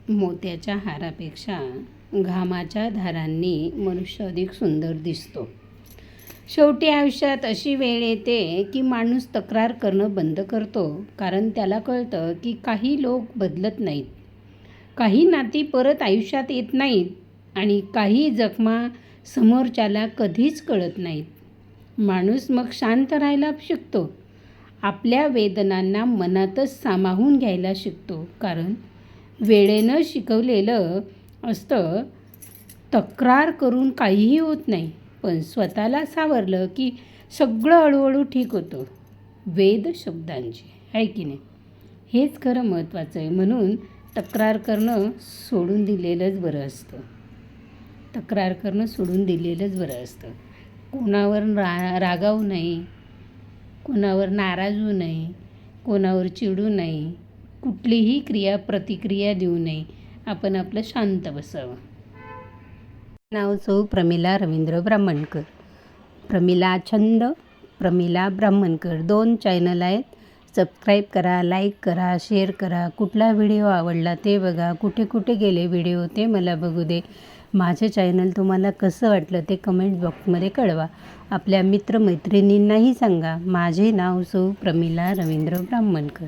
मोत्याच्या हारापेक्षा घामाच्या धारांनी मनुष्य अधिक सुंदर दिसतो. शेवटी आयुष्यात अशी वेळ येते की माणूस तक्रार करणं बंद करतो, कारण त्याला कळतं की काही लोक बदलत नाहीत, काही नाती परत आयुष्यात येत नाहीत आणि काही जखमा समोरच्याला कधीच कळत नाहीत. माणूस मग शांत राहायला शिकतो, आपल्या वेदनांना मनातच सामावून घ्यायला शिकतो, कारण वेळेनं शिकवलेलं असतं तक्रार करून काहीही होत नाही, पण स्वतःला सावरलं की सगळं हळूहळू ठीक होतं. वेद शब्दांची आहे की नाही, हेच खरं महत्त्वाचं आहे. म्हणून तक्रार करणं सोडून दिलेलंच बरं असतं. कोणावर रागावू नये, कोणावर नाराज होऊ नये, कोणावर चिडू नये, कुठलीही प्रतिक्रिया देऊ नये. आपण आपलं शांत बसावं. नाव सौ प्रमिला रवींद्र ब्राह्मणकर. प्रमिला छंद, प्रमिला ब्राह्मणकर 2 चॅनल आहेत. सबस्क्राईब करा, लाईक करा, शेअर करा. कुठला व्हिडिओ आवडला ते बघा, कुठे कुठे गेले व्हिडिओ ते मला बघू दे. माझे चॅनल तुम्हाला कसं वाटलं ते कमेंट बॉक्समध्ये कळवा. आपल्या मित्रमैत्रिणींनाही सांगा. माझे नाव सौ प्रमिला रवींद्र ब्राह्मणकर.